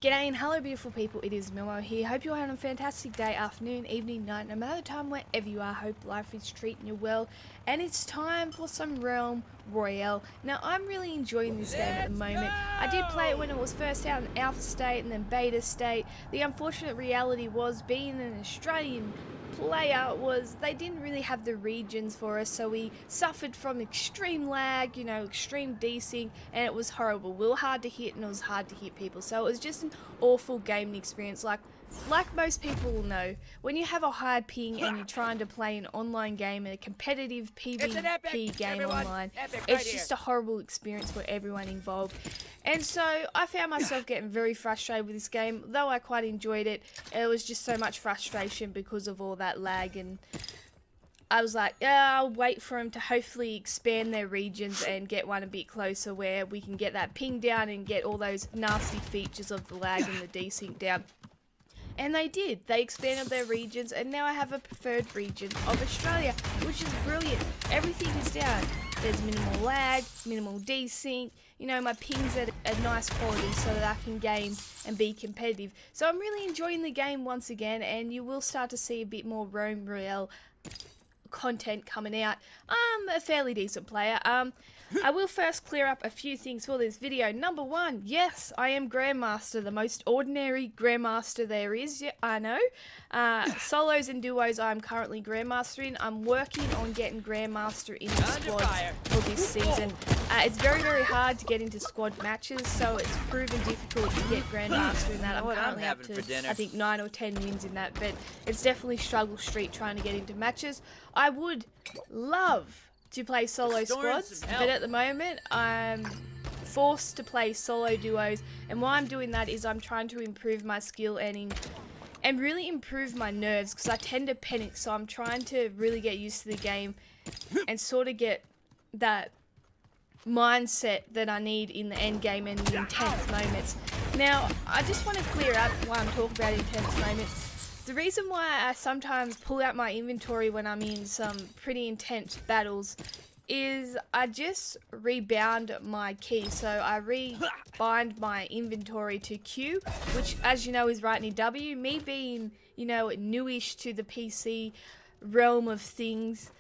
G'day and hello beautiful people, it is Milmo here. Hope you're having a fantastic day, afternoon, evening, night, no matter the time wherever you are. Hope life is treating you well. And it's time for some Realm Royale. Now I'm really enjoying this game at the moment. I did play it when it was first out in alpha state and then beta state. The unfortunate reality was, being an Australian player, was they didn't really have the regions for us, so we suffered from extreme lag, extreme desync, and it was horrible. We were hard to hit and it was hard to hit people, so it was just an awful gaming experience. Like most people will know, when you have a high ping and you're trying to play an online game, a competitive PvP game online, it's just a horrible experience for everyone involved. And so I found myself getting very frustrated with this game. Though I quite enjoyed it, it was just so much frustration because of all that lag, and I was like, yeah, I'll wait for them to hopefully expand their regions and get one a bit closer where we can get that ping down and get all those nasty features of the lag and the desync down. And they did. They expanded their regions, and now I have a preferred region of Australia, which is brilliant. Everything is down. There's minimal lag, minimal desync. My ping's at a nice quality so that I can game and be competitive. So I'm really enjoying the game once again, and you will start to see a bit more Realm Royale content coming out. I'm a fairly decent player. I will first clear up a few things for this video. Number one, yes, I am Grandmaster, the most ordinary Grandmaster there is. Yeah, I know. Solos and duos I'm currently Grandmaster in. I'm working on getting Grandmaster in the squad for this season. It's very, very hard to get into squad matches, so it's proven difficult to get Grandmaster in that. I'm currently up to, I think, 9 or 10 wins in that, but it's definitely struggle street trying to get into matches. I would love to play solo squads, but at the moment I'm forced to play solo duos, and why I'm doing that is I'm trying to improve my skill and really improve my nerves, because I tend to panic, so I'm trying to really get used to the game and sort of get that mindset that I need in the end game and the intense moments. Now, I just want to clear up why I'm talking about intense moments. The reason why I sometimes pull out my inventory when I'm in some pretty intense battles is I just rebound my key. So I rebind my inventory to Q, which, as you know, is right near W. Me being, newish to the PC realm of things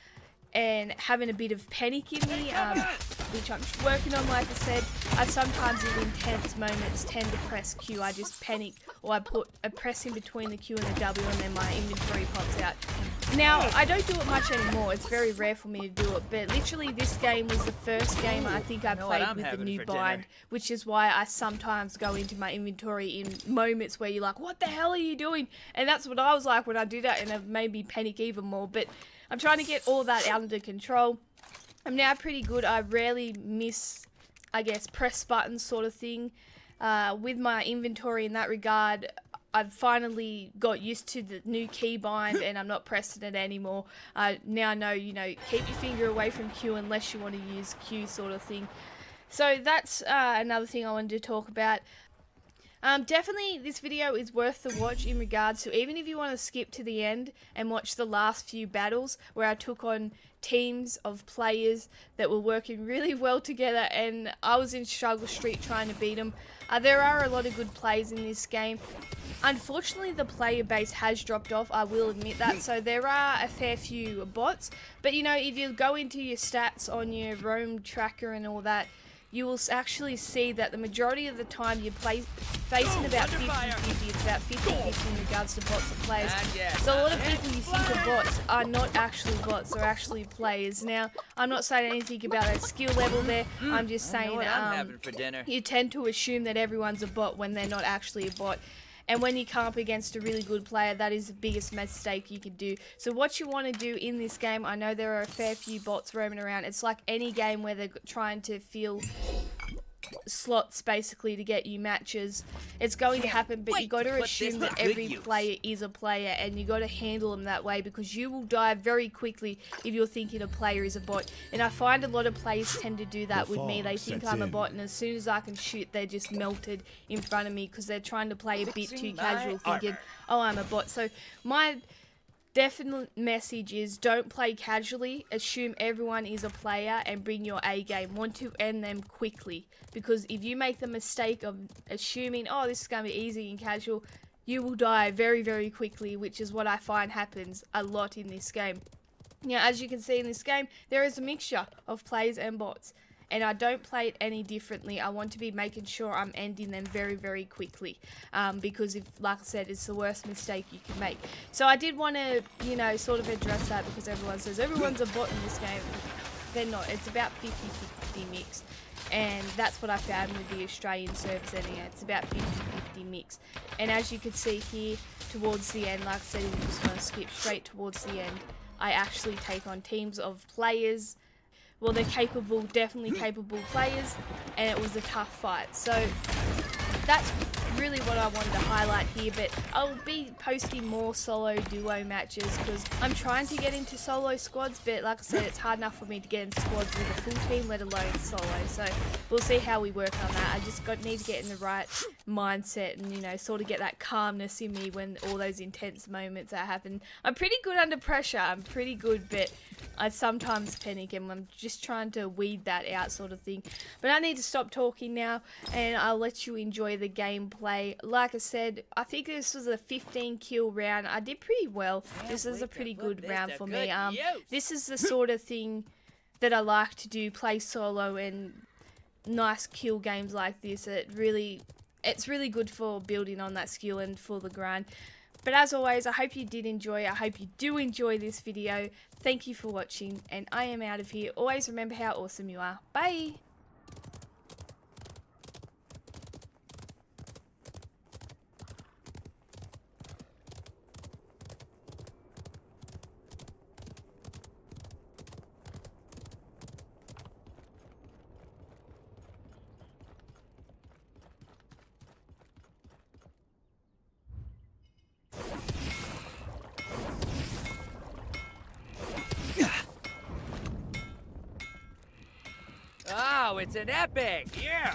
and having a bit of panic in me, which I'm working on, like I said, I sometimes in intense moments tend to press Q. I just panic, or I put a press in between the Q and the W, and then my inventory pops out. Now, I don't do it much anymore. It's very rare for me to do it, but literally this game was the first game I think I played with the new bind, which is why I sometimes go into my inventory in moments where you're like, what the hell are you doing? And that's what I was like when I did that, and it made me panic even more. But I'm trying to get all that out under control. I'm now pretty good. I rarely miss, I guess, press buttons sort of thing. With my inventory in that regard, I've finally got used to the new keybind, and I'm not pressing it anymore. Now I know, keep your finger away from Q unless you want to use Q sort of thing. So that's another thing I wanted to talk about. Definitely this video is worth the watch in regards to, even if you want to skip to the end and watch the last few battles where I took on teams of players that were working really well together, and I was in struggle street trying to beat them. There are a lot of good players in this game. Unfortunately, the player base has dropped off, I will admit that, so there are a fair few bots. But if you go into your stats on your roam tracker and all that, you will actually see that the majority of the time you play facing about 50-50. It's about 50-50 in regards to bots and players. So a lot of people you think are bots are not actually bots, they're actually players. Now, I'm not saying anything about their skill level there, I'm just saying you tend to assume that everyone's a bot when they're not actually a bot. And when you come up against a really good player, that is the biggest mistake you can do. So what you want to do in this game, I know there are a fair few bots roaming around. It's like any game where they're trying to fill slots basically to get you matches. It's going to happen, but you got to assume that every player is a player, and you got to handle them that way, because you will die very quickly if you're thinking a player is a bot. And I find a lot of players tend to do that with me. They think I'm a bot, and as soon as I can shoot, they're just melted in front of me because they're trying to play a bit too casual, thinking, oh, I'm a bot. So my definite message is don't play casually, assume everyone is a player and bring your A game. Want to end them quickly, because if you make the mistake of assuming, oh, this is going to be easy and casual, you will die very, very quickly, which is what I find happens a lot in this game. Now, as you can see in this game, there is a mixture of players and bots, and I don't play it any differently. I want to be making sure I'm ending them very, very quickly, because if, like I said, it's the worst mistake you can make. So I did want to, you know, sort of address that, because everyone says everyone's a bot in this game. They're not. It's about 50-50 mix, and that's what I found with the Australian servers anyway. It's about 50-50 mix, and as you can see here towards the end, like I said, if you just want to skip straight towards the end, I actually take on teams of players. Well, they're capable, definitely capable players, and it was a tough fight. So that's really what I wanted to highlight here, but I'll be posting more solo duo matches, because I'm trying to get into solo squads, but like I said, it's hard enough for me to get into squads with a full team, let alone solo. So we'll see how we work on that. I just need to get in the right mindset and, you know, sort of get that calmness in me when all those intense moments that happen. I'm pretty good under pressure, I'm pretty good, but I sometimes panic, and I'm just trying to weed that out, sort of thing. But I need to stop talking now, and I'll let you enjoy the gameplay. Like I said, I think this was a 15 kill round. I did pretty well. This is a pretty good round for me. This is the sort of thing that I like to do, play solo and nice kill games like this. It's really good for building on that skill and for the grind. But as always, I hope you did enjoy. I hope you do enjoy this video. Thank you for watching, and I am out of here. Always remember how awesome you are. Bye! Oh, it's an epic! Yeah!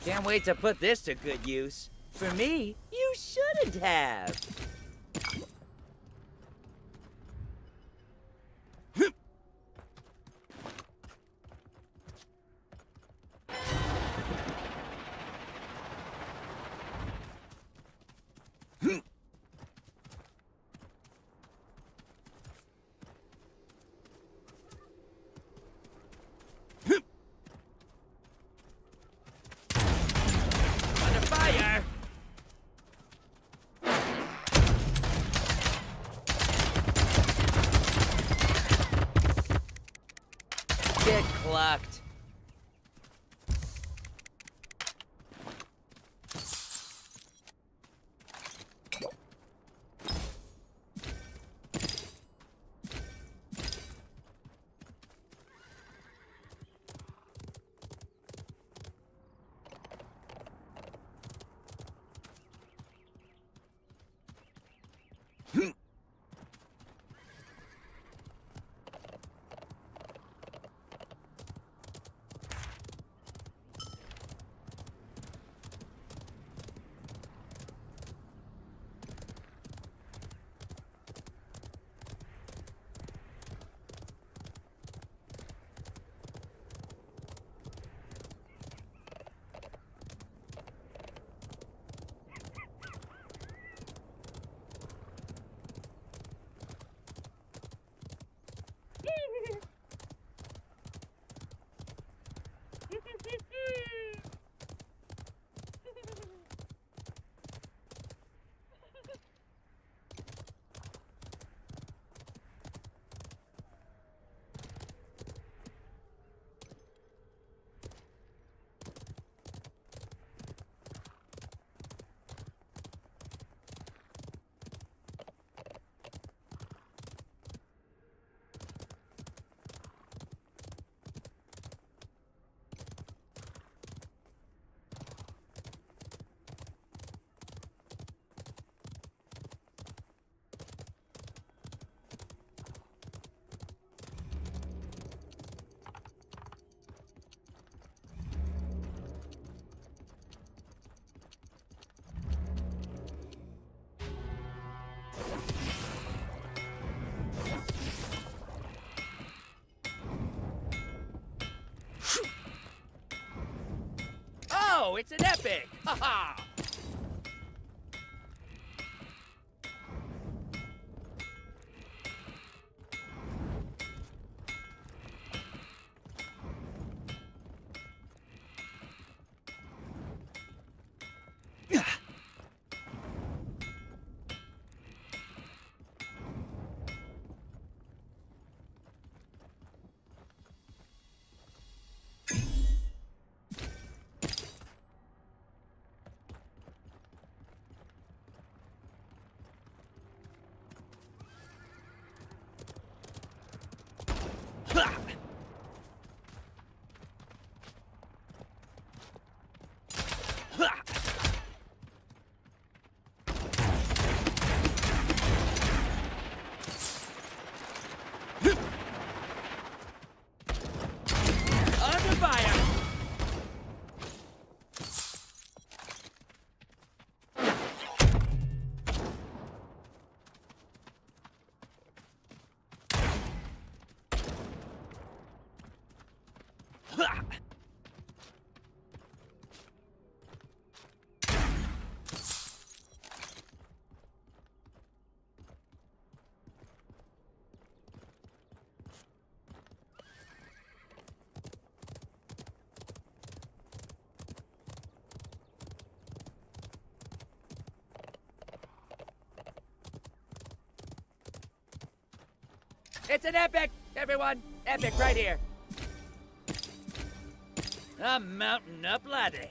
Can't wait to put this to good use. For me, you shouldn't have. Under fire! Get clucked. it's an epic! Ha ha! Under fire! It's an epic, everyone! Epic right here. I'm mounting up laddie.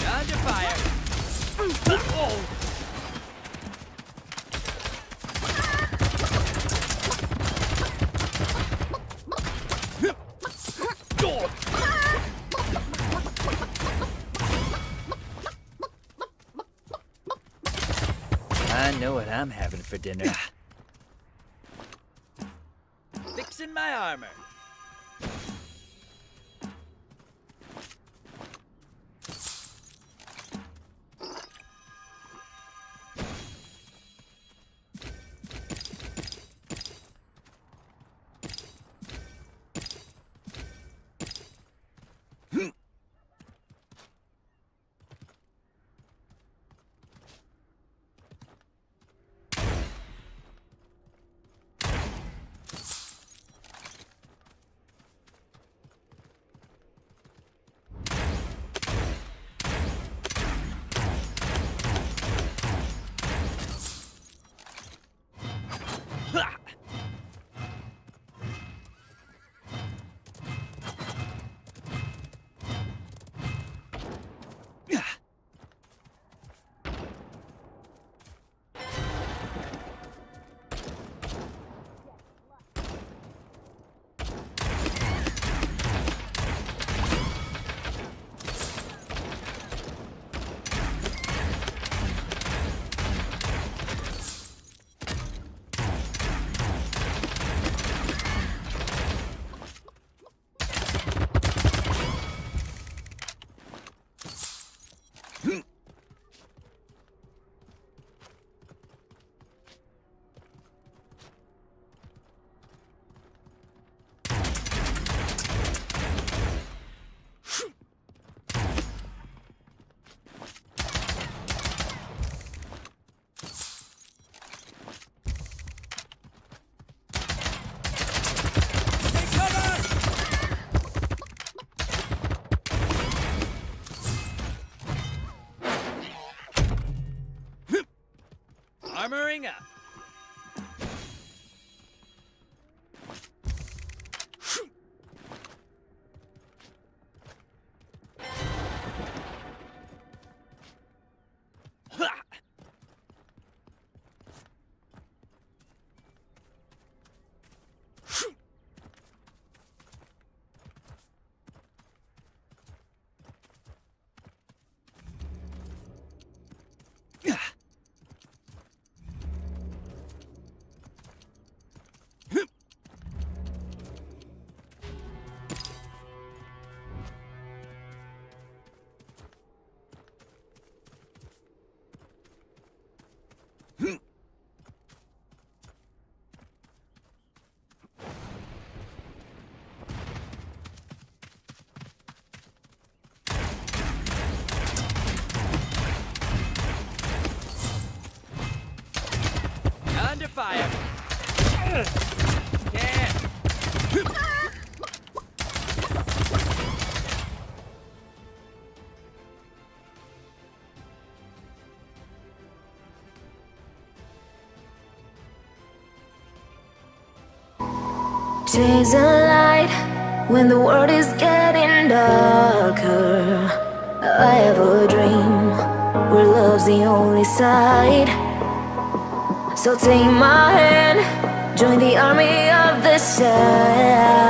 Under fire. Oh. I know what I'm having for dinner. Fixing my armor. Armoring up. Under fire. Yeah. Chase a light when the world is getting darker. I have a dream where love's the only side. So take my hand, join the army of the shadow.